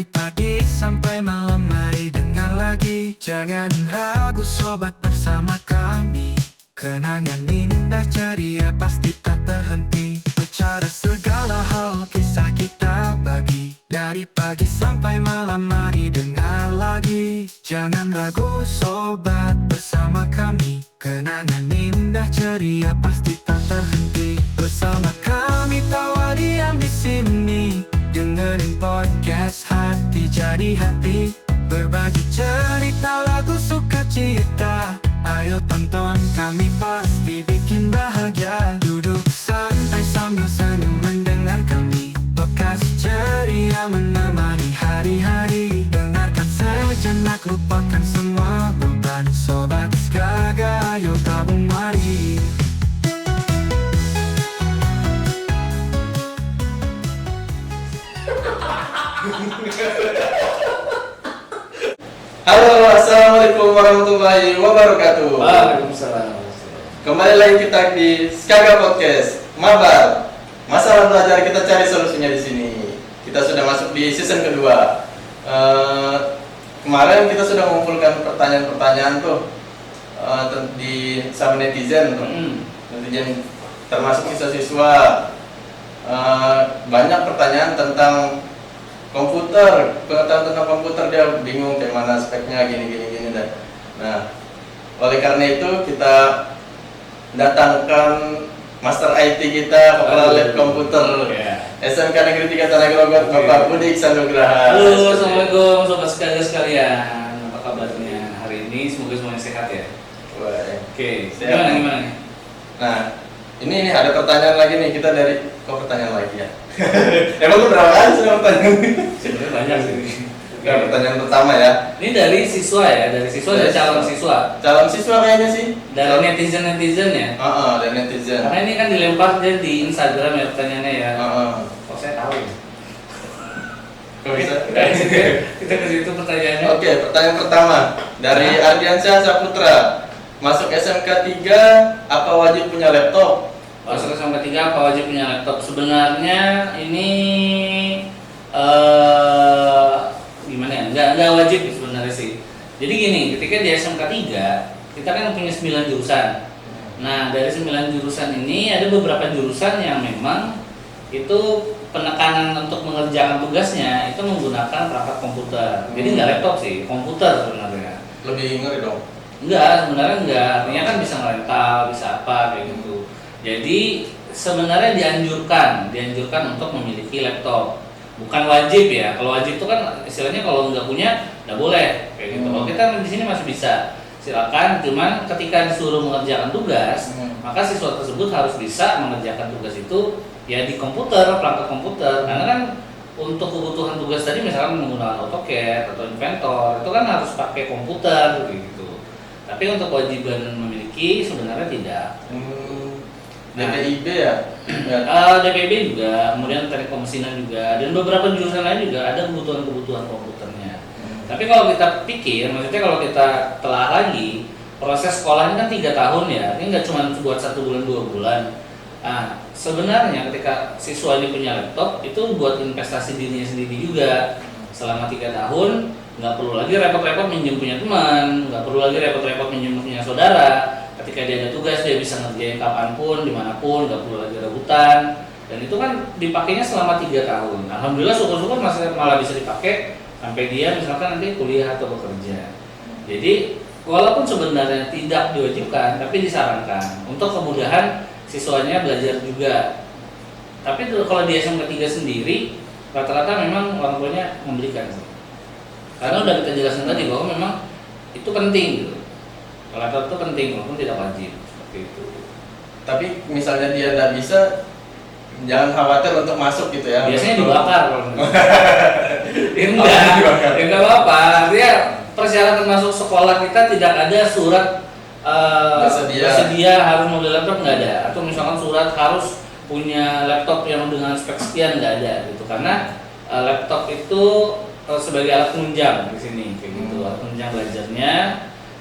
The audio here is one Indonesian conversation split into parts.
Dari pagi sampai malam mari dengar lagi. Jangan ragu sobat bersama kami. Kenangan indah ceria pasti tak terhenti. Bicara segala hal kisah kita bagi. Dari pagi sampai malam mari dengar lagi. Jangan ragu sobat bersama kami. Kenangan indah ceria pasti tak terhenti. Bersama kami tawa diam di sini. Dengerin podcast hati jadi hati. Berbagi cerita lagu sukacita. Ayo tonton kami pasti bikin bahagia. Duduk santai sambil senyum mendengar kami. Podcast ceria menemani hari-hari. Dengarkan sejenak lupakan semua beban. Sobat Gaga ayo gabung mari. Halo, assalamualaikum warahmatullahi wabarakatuh. Waalaikumsalam. Kembali lagi kita di Skaga Podcast. Mabar, masalah belajar kita cari solusinya di sini. Kita sudah masuk di season kedua. Kemarin kita sudah mengumpulkan pertanyaan-pertanyaan tuh di sama netizen tuh. Netizen termasuk siswa-siswa. Banyak pertanyaan tentang komputer, pengetahuan tentang komputer, dia bingung kayak mana speknya gini dan. Nah, oleh karena itu kita datangkan Master IT kita, Kepala Lab Komputer SMK Negeri 3 Tanah Grogol, Bapak Budi Iksan Nugraha. Halo, assalamualaikum sobat sekalian. Apa kabarnya hari ini? Semoga semuanya sehat ya. Oke, gimana nih? Nah, ini ada pertanyaan lagi nih, kita dari pertanyaan lagi ya. Emang lu berapa kali sudah pertanyaan? Sebenarnya banyak sih. Nah, pertanyaan pertama ya. Ini dari siswa ya, dari calon siswa. Calon siswa kayaknya sih. Dari netizen ya. Dari netizen. Karena ini kan dilempar dia di Instagram ya pertanyaannya ya. Oh, saya tahu ya. bisa. Kita ke situ pertanyaannya. Oke, pertanyaan pertama dari Ardiansyah Saputra. Masuk SMK 3 apa wajib punya laptop? Masuk SMK 3 apa wajib punya laptop? Sebenarnya ini gimana ya? Enggak wajib sebenarnya sih. Jadi gini, ketika di SMK 3 kita kan punya 9 jurusan. Nah, dari 9 jurusan ini ada beberapa jurusan yang memang itu penekanan untuk mengerjakan tugasnya itu menggunakan perangkat komputer. Jadi nggak laptop sih, komputer sebenarnya. Lebih ngeri dong. Enggak, sebenarnya enggak. Artinya kan bisa ngerental, bisa apa kayak gitu. Jadi sebenarnya dianjurkan untuk memiliki laptop. Bukan wajib ya. Kalau wajib itu kan istilahnya kalau nggak punya nggak boleh kayak gitu. Kalau kita di sini masih bisa, silakan. Cuman ketika disuruh mengerjakan tugas, maka siswa tersebut harus bisa mengerjakan tugas itu ya di komputer, perangkat komputer. Karena kan untuk kebutuhan tugas tadi misalkan menggunakan AutoCAD atau Inventor itu kan harus pakai komputer gitu. Tapi untuk kewajiban memiliki sebenarnya tidak. DPIB ya? DPIB juga, kemudian teknik pemesinan juga, dan beberapa jurusan lain juga ada kebutuhan komputernya. Tapi kalau kita pikir, maksudnya kalau kita telah lagi, proses sekolahnya kan 3 tahun ya, ini nggak cuma buat 1 bulan 2 bulan. Nah, sebenarnya ketika siswa ini punya laptop, itu buat investasi dirinya sendiri juga. Selama 3 tahun, nggak perlu lagi repot-repot minjem punya teman, nggak perlu lagi repot-repot minjem punya saudara. Ketika dia ada tugas, dia bisa ngerjain kapanpun, dimanapun, nggak perlu lagi rebutan. Dan itu kan dipakainya selama 3 tahun. Alhamdulillah syukur-syukur malah bisa dipakai sampai dia misalkan nanti kuliah atau bekerja. Jadi walaupun sebenarnya tidak diwajibkan, tapi disarankan untuk kemudahan siswanya belajar juga. Tapi kalau di SMK 3 sendiri, rata-rata memang orang tuanya membelikan. Karena udah kita jelasin tadi bahwa memang itu penting gitu. Laptop itu penting walaupun tidak wajib seperti itu. Tapi misalnya dia tidak bisa, jangan khawatir untuk masuk gitu ya. Biasanya dibakar kalau enggak apa-apa. Dia persyaratan masuk sekolah kita tidak ada surat bersedia harus model laptop, nggak ada. Atau misalkan surat harus punya laptop yang dengan spek sekian, nggak ada gitu. Karena laptop itu sebagai alat penunjang di sini kayak gitu, alat penunjang belajarnya.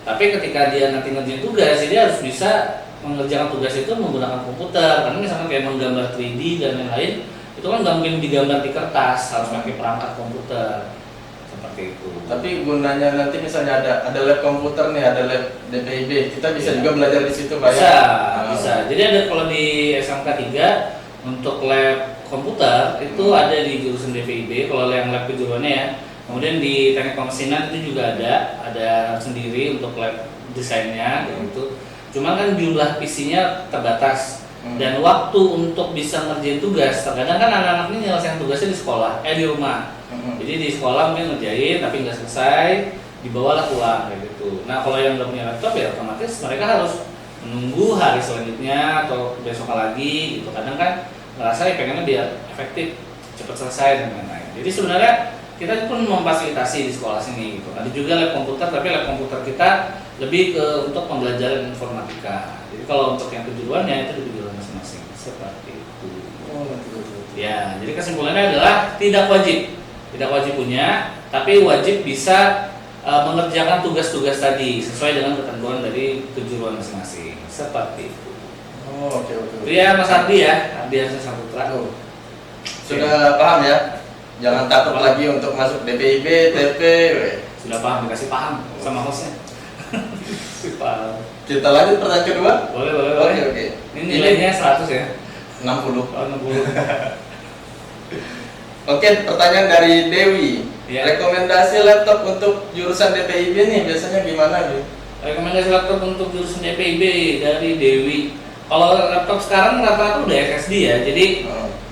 Tapi ketika dia nanti ngerjain tugas, dia harus bisa mengerjakan tugas itu menggunakan komputer. Karena misalkan kayak menggambar 3D dan lain-lain, itu kan nggak mungkin digambar di kertas, harus pakai perangkat komputer. seperti itu. Tapi gunanya nanti misalnya ada lab komputer nih, ada lab DPIB, kita bisa Iya. juga belajar di situ Pak ya? Bisa, Ah. bisa. Jadi ada kalau di SMK 3 untuk lab komputer itu ada di jurusan DPIB kalau yang lab kejuruannya ya. Kemudian di teknik pemesinan itu juga ada sendiri untuk lab desainnya gitu. Cuma kan jumlah PC-nya terbatas dan waktu untuk bisa ngerjain tugas. Terkadang kan anak-anak ini nyelesain tugasnya di sekolah, di rumah. Jadi di sekolah mungkin ngerjain tapi nggak selesai, dibawalah pulang kayak gitu. Nah kalau yang udah punya laptop ya otomatis mereka harus menunggu hari selanjutnya atau besok lagi gitu. Kadang kan ngerasa ya pengennya biar efektif, cepat selesai dan lain-lain. Jadi sebenarnya kita pun memfasilitasi di sekolah sini gitu. Ada juga lab komputer, tapi lab komputer kita lebih ke untuk pembelajaran informatika. Jadi kalau untuk yang kejuruannya itu di kejuruan masing-masing seperti itu. Oh, betul. Ya, jadi kesimpulannya adalah tidak wajib punya, tapi wajib bisa mengerjakan tugas-tugas tadi sesuai dengan ketentuan dari kejuruan masing-masing. Seperti itu. Oh, oke. Itu ya Mas Ardi ya, Ardiansyah Saputra. Sudah paham ya? Jangan takut lagi untuk masuk DPIB, TP. Sudah paham, dikasih paham sama hostnya. Paham. Kita lanjut pertanyaan kedua. Boleh. Oke. Ini nilainya 100 ya? 60. Oh, 60. Oke, pertanyaan dari Dewi. Iya. Rekomendasi laptop untuk jurusan DPIB nih biasanya gimana, Bu? Rekomendasi laptop untuk jurusan DPIB dari Dewi. Kalau laptop sekarang rata-rata udah SSD ya, jadi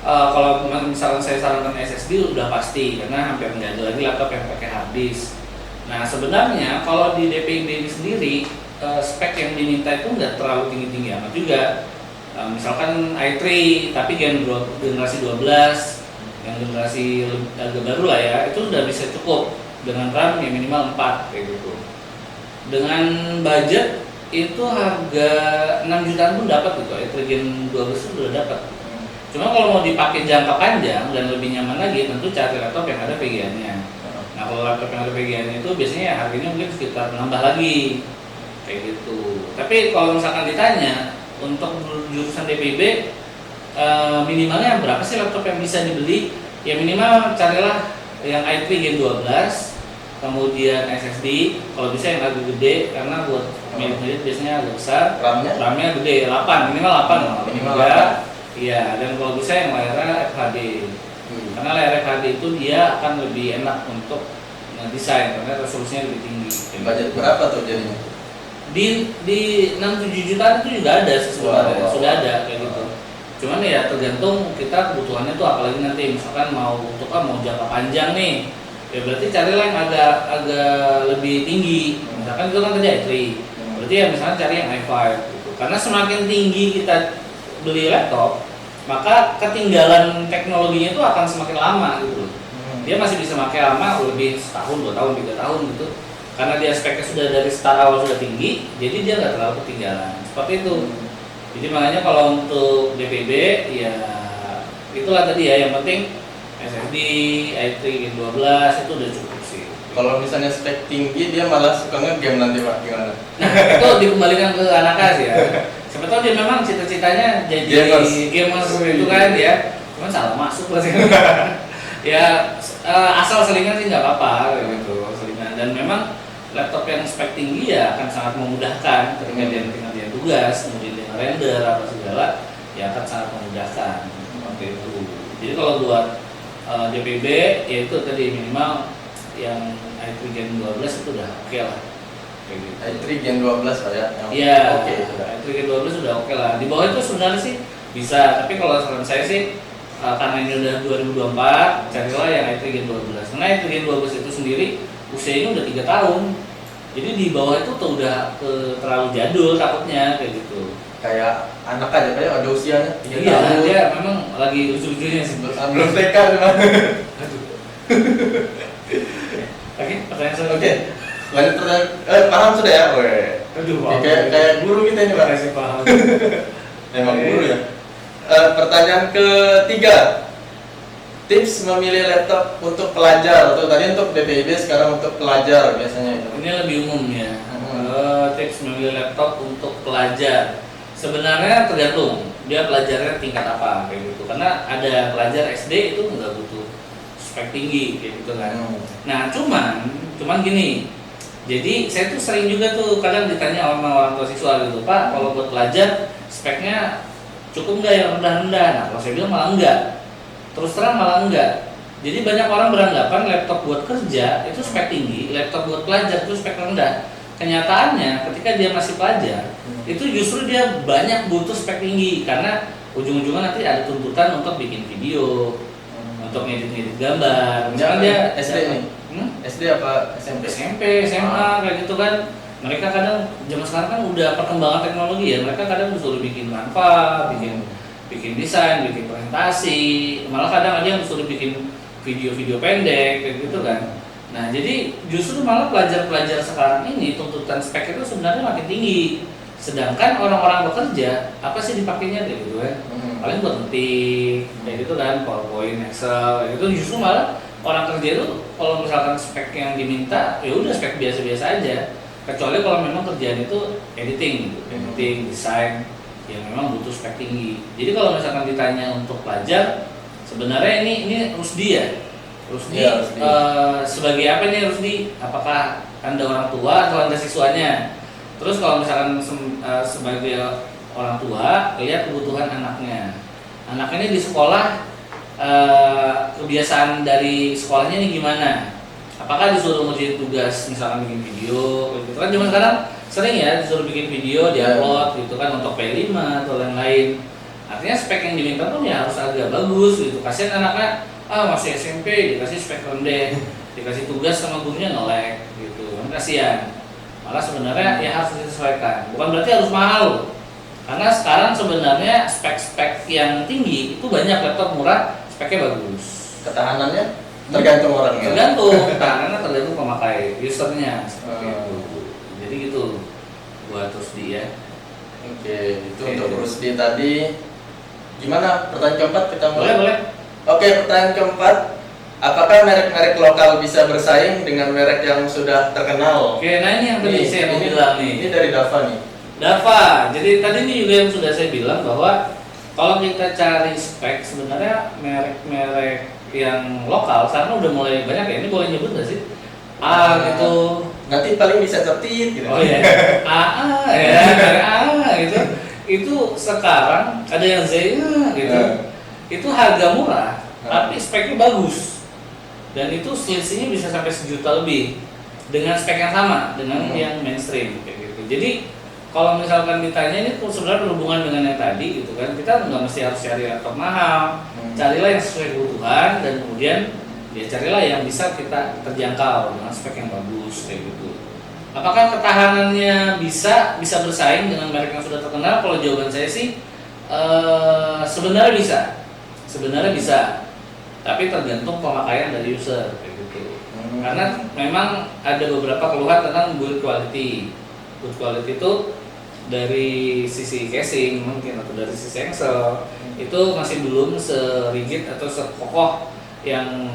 kalau misalkan saya sarankan SSD udah pasti karena hampir nggak ada lagi laptop yang pakai hard disk. Nah sebenarnya kalau di DPIB ini sendiri spek yang diminta itu nggak terlalu tinggi-tinggi amat juga. Misalkan i3 tapi generasi 12, yang generasi agak baru lah ya, itu sudah bisa cukup dengan RAM yang minimal 4 kayak gitu. Dengan budget itu harga 6 jutaan pun dapat gitu, i3 Gen 12 itu sudah dapat. Cuma kalau mau dipakai jangka panjang dan lebih nyaman lagi, tentu cari laptop yang ada VGA-nya. Nah kalau laptop yang ada VGA-nya itu biasanya harganya mungkin sekitar nambah lagi kayak gitu. Tapi kalau misalkan ditanya untuk jurusan DPIB minimalnya berapa sih laptop yang bisa dibeli? Ya minimal carilah yang i3 Gen 12, kemudian SSD, kalau bisa yang agak gede karena buat mirip-mirip biasanya agak besar. RAM-nya gede, 8, minimal 8. Minimal 8. Iya, dan kalau bisa yang layarnya FHD. Karena layar FHD itu dia akan lebih enak untuk ngedesain karena resolusinya lebih tinggi. Budget berapa tuh jadinya? Di 6-7 jutaan itu juga ada sih sebenarnya, Wow. sudah ada kayak gitu. Cuman ya tergantung kita kebutuhannya tuh, apalagi nanti misalkan mau jangka panjang nih, ya berarti carilah yang agak lebih tinggi. Misalkan itu kan tadi i3, berarti ya misalkan cari yang i5 gitu. Karena semakin tinggi kita beli laptop, maka ketinggalan teknologinya itu akan semakin lama gitu. Dia masih bisa pakai lama lebih setahun, 2 tahun, 3 tahun gitu. Karena dia speknya sudah dari start awal sudah tinggi, jadi dia nggak terlalu ketinggalan. Seperti itu. Jadi makanya kalau untuk DPB ya itulah tadi ya, yang penting SSD, i3 Gen 12 itu udah cukup sih. Kalau misalnya spek tinggi dia malah suka nge-game nanti Pak, gimana? Nah itu dikembalikan ke anak sih ya. Siapa tahu dia memang cita-citanya jadi gamers itu kan ya. Cuman salah masuk berarti. Ya asal selingan sih nggak apa-apa gitu, selingan. Dan memang laptop yang spek tinggi ya akan sangat memudahkan ketika dia ngerjain tugas, kemudian dia render apa segala, ya akan sangat memudahkan seperti itu. Jadi kalau buat DPB ya itu tadi minimal yang i3 Gen 12 itu udah oke lah. Kayak gitu. i3 Gen 12 Pak ya? Iya, Oke. i3 Gen 12 sudah oke lah. Di bawah itu sebenarnya sih bisa, tapi kalau saran saya sih karena ini udah 2024, carilah yang i3 Gen 12. Karena i3 Gen 12 itu sendiri usianya udah 3 tahun. Jadi di bawah itu tuh udah terlalu jadul takutnya kayak gitu. Kayak anak aja Pak ya, ada usianya 3 Iya, tahun. dia memang lagi lucu-lucunya sih. Belum TK cuma. Oke, pertanyaan selanjutnya. Oke. Lanjut pertanyaan. Paham sudah ya? Weh. Aduh, Kayak guru kita ini Pak. Kasih paham. Emang guru ya. Pertanyaan ketiga, tips memilih laptop untuk pelajar. Tuh tadi untuk DPIB, sekarang untuk pelajar biasanya itu. Ini lebih umum ya. Tips memilih laptop untuk pelajar. Sebenarnya tergantung dia pelajarnya tingkat apa kayak gitu. Karena ada pelajar SD itu nggak butuh spek tinggi kayak gitu kan. Hmm. Nah cuman gini, jadi saya tuh sering juga tuh kadang ditanya sama orang tua siswa gitu, Pak kalau buat pelajar speknya cukup nggak yang rendah-rendah? Nah kalau saya bilang malah enggak, terus terang malah enggak. Jadi banyak orang beranggapan laptop buat kerja itu spek tinggi, laptop buat pelajar itu spek rendah. Kenyataannya ketika dia masih pelajar, itu justru dia banyak butuh spek tinggi karena ujung-ujungnya nanti ada tuntutan untuk bikin video, untuk ngedit-ngedit gambar. Misalkan dia SD nih, SD apa SMP? SMP, SMA kayak gitu kan. Mereka kadang zaman sekarang kan udah perkembangan teknologi ya. Mereka kadang disuruh bikin Canva, bikin desain, bikin presentasi. Malah kadang ada yang disuruh bikin video-video pendek kayak gitu kan. Nah jadi justru malah pelajar-pelajar sekarang ini tuntutan spek itu sebenarnya makin tinggi. Sedangkan orang-orang bekerja apa sih dipakainya kayak gitu kan? Paling buat ngetik kayak gitu kan, PowerPoint, Excel kayak gitu. Justru malah orang kerja itu kalau misalkan spek yang diminta ya udah spek biasa-biasa aja. Kecuali kalau memang kerjaan itu editing gitu, editing, desain yang memang butuh spek tinggi. Jadi kalau misalkan ditanya untuk pelajar, sebenarnya ini Rusdi ya. Rusdi, ya, Rusdi. Sebagai apa nih Rusdi? Apakah Anda orang tua atau Anda siswanya? Terus kalau misalkan sebagai orang tua, lihat kebutuhan anaknya. Anaknya ini di sekolah, kebiasaan dari sekolahnya ini gimana? Apakah disuruh ngerjain tugas, misalkan bikin video, gitu kan? Zaman sekarang sering ya disuruh bikin video, diupload gitu kan untuk P5 atau lain-lain. Artinya spek yang diminta pun ya harus agak bagus gitu. Kasihan anaknya masih SMP dikasih spek rendah, dikasih tugas sama gurunya nge-lag gitu. Kan kasihan. Malah sebenarnya ya harus disesuaikan. Bukan berarti harus mahal. Karena sekarang sebenarnya spek-spek yang tinggi itu banyak laptop murah, speknya bagus. Ketahanannya tergantung orangnya. Tergantung pemakai usernya seperti itu. Jadi gitu buat Rusdi ya. Oke, itu untuk Rusdi tadi. Gimana pertanyaan keempat kita mulai? Boleh. Oke, pertanyaan keempat. Apakah merek-merek lokal bisa bersaing dengan merek yang sudah terkenal? Oke, nah ini yang tadi saya mau bilang nih. Ini dari Dava nih. Dava, jadi tadi ini juga yang sudah saya bilang bahwa kalau kita cari spek sebenarnya merek-merek yang lokal sekarang udah mulai banyak ya. Ini boleh nyebut nggak sih? Gitu. Nanti paling bisa tertit gitu. Oh iya. Ya, dari gitu. Itu sekarang ada yang Z gitu. Itu harga murah, tapi speknya bagus. Dan itu selisihnya bisa sampai 1 juta lebih dengan spek yang sama dengan yang mainstream kayak gitu. Jadi kalau misalkan ditanya ini sebenarnya berhubungan dengan yang tadi gitu kan, kita nggak mesti harus cari laptop mahal, carilah yang sesuai kebutuhan dan kemudian ya carilah yang bisa kita terjangkau dengan spek yang bagus kayak gitu. Apakah ketahanannya bisa bersaing dengan merek yang sudah terkenal? Kalau jawaban saya sih sebenarnya bisa, tapi tergantung pemakaian dari user kayak gitu. Karena memang ada beberapa keluhan tentang build quality. Build quality itu dari sisi casing mungkin atau dari sisi Excel itu masih belum serigid atau sekokoh yang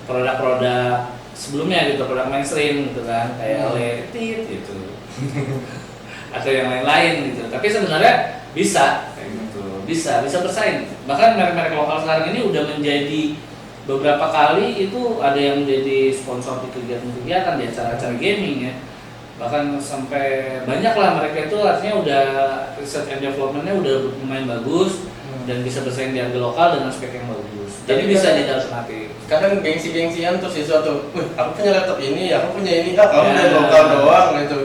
produk-produk sebelumnya gitu, produk mainstream gitu kan, kayak LED gitu atau yang lain-lain gitu. Tapi sebenarnya bisa kayak gitu, bisa bersaing. Bahkan merek-merek lokal sekarang ini udah menjadi beberapa kali itu ada yang menjadi sponsor di kegiatan-kegiatan di acara-acara gaming ya. Bahkan sampai banyak lah mereka itu artinya udah research and development-nya udah lumayan bagus dan bisa bersaing di harga lokal dengan spek yang bagus. Jadi bisa jadi alternatif. Kadang gengsi-gengsian tuh siswa tuh, aku punya laptop ini, aku punya ini, kamu dari lokal doang gitu.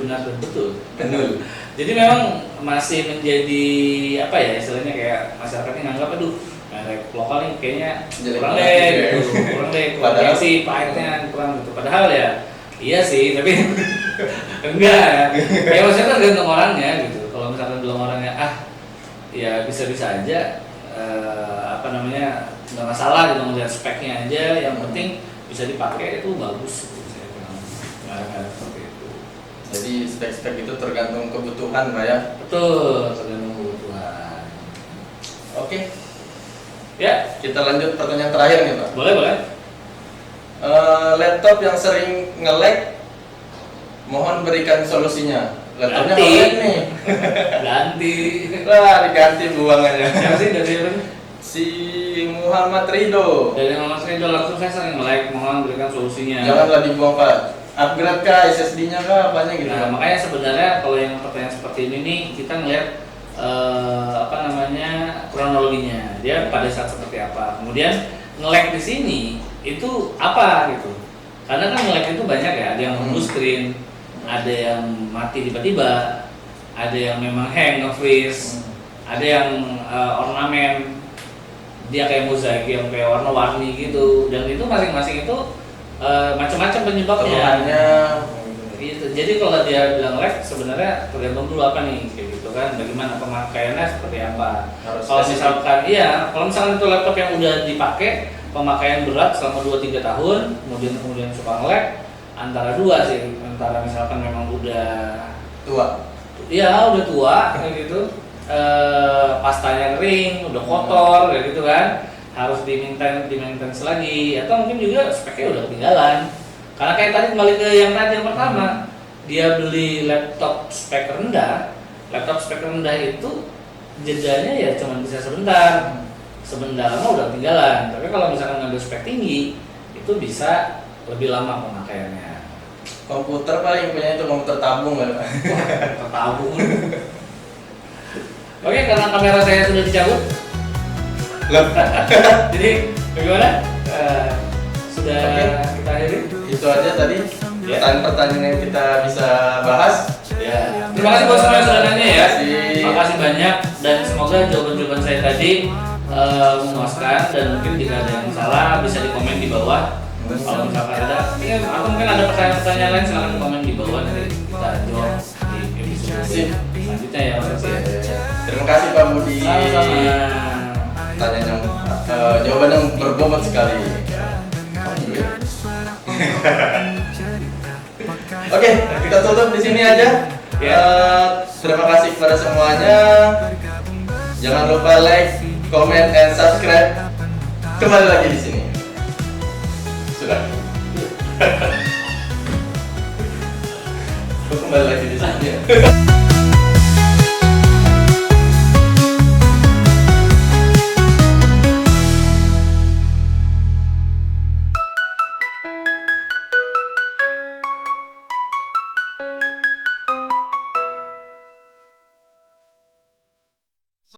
Benar betul. Jadi memang masih menjadi apa ya istilahnya kayak masyarakatnya nganggap merek lokal nih kayaknya kurang deh, padahal sih pahitnya kurang gitu. Padahal ya iya sih, tapi enggak. Ya maksudnya tergantung orangnya gitu. Kalau misalkan belum orangnya ya bisa-bisa aja nggak masalah gitu melihat speknya aja. Yang penting bisa dipakai itu bagus. Saya bilang seperti itu. Jadi spek-spek itu tergantung kebutuhan, Pak ya. Betul, tergantung kebutuhan. Oke. Ya, kita lanjut pertanyaan terakhir nih, Pak. Boleh. Laptop yang sering nge-lag, mohon berikan solusinya. Laptopnya Ganti. nge-lag nih. Ganti. Wah, diganti buang aja. Siapa sih dari apa? Si Muhammad Ridho. Dari Muhammad Ridho, langsung saya sering like, mohon berikan solusinya. Janganlah dibuang Pak. Upgrade kah, SSD-nya kah, apanya gitu. Nah, makanya sebenarnya kalau yang pertanyaan seperti ini nih, kita ngeliat kronologinya. Dia pada saat seperti apa. Kemudian nge-lag di sini itu apa gitu. Karena kan nge-lag itu banyak ya, ada yang blue screen, ada yang mati tiba-tiba, ada yang memang hang, nge-freeze, ada yang ornamen, dia kayak mozaik yang kayak warna-warni gitu. Dan itu masing-masing itu macam-macam penyebabnya. Gitu. Jadi kalau dia bilang lag, sebenarnya tergantung dulu apa nih, kayak gitu kan. Bagaimana pemakaiannya seperti apa. Kalau misalkan kalau misalkan itu laptop yang udah dipakai pemakaian berat selama 2-3 tahun, kemudian suka nge-lag, antara dua sih, antara misalkan memang udah tua. Iya, udah tua kayak gitu. Pastanya kering, udah kotor kayak gitu kan. Harus di-maintenance lagi, atau mungkin juga speknya udah ketinggalan. Karena kayak tadi kembali ke yang pertama, dia beli laptop spek rendah itu jedanya ya cuma bisa sebentar lama udah ketinggalan. Tapi kalau misalkan ngambil spek tinggi, itu bisa lebih lama pemakaiannya. Komputer paling punya itu komputer tabung kan Pak? Tertabung. Oke, karena kamera saya sudah dicabut. Jadi bagaimana? Sudah kita akhiri? Itu aja tadi pertanyaan-pertanyaan yang kita bisa bahas. Ya. Terima kasih buat semua yang sudah nanya ya. Terima kasih banyak dan semoga jawaban-jawaban saya tadi memuaskan, dan mungkin jika ada yang salah bisa dikomen di bawah. Kalau misalkan ada atau mungkin ada pertanyaan-pertanyaan lain, silahkan komen di bawah, nanti kita jawab di episode selanjutnya ya Mas ya. Terima kasih Pak Budi. Sama-sama. Pertanyaan yang jawaban yang berbobot sekali. Oke, kita tutup di sini aja. Terima kasih kepada semuanya. Jangan lupa like, comment, and subscribe. Kembali lagi di sini. Sudah. Kembali lagi di sini.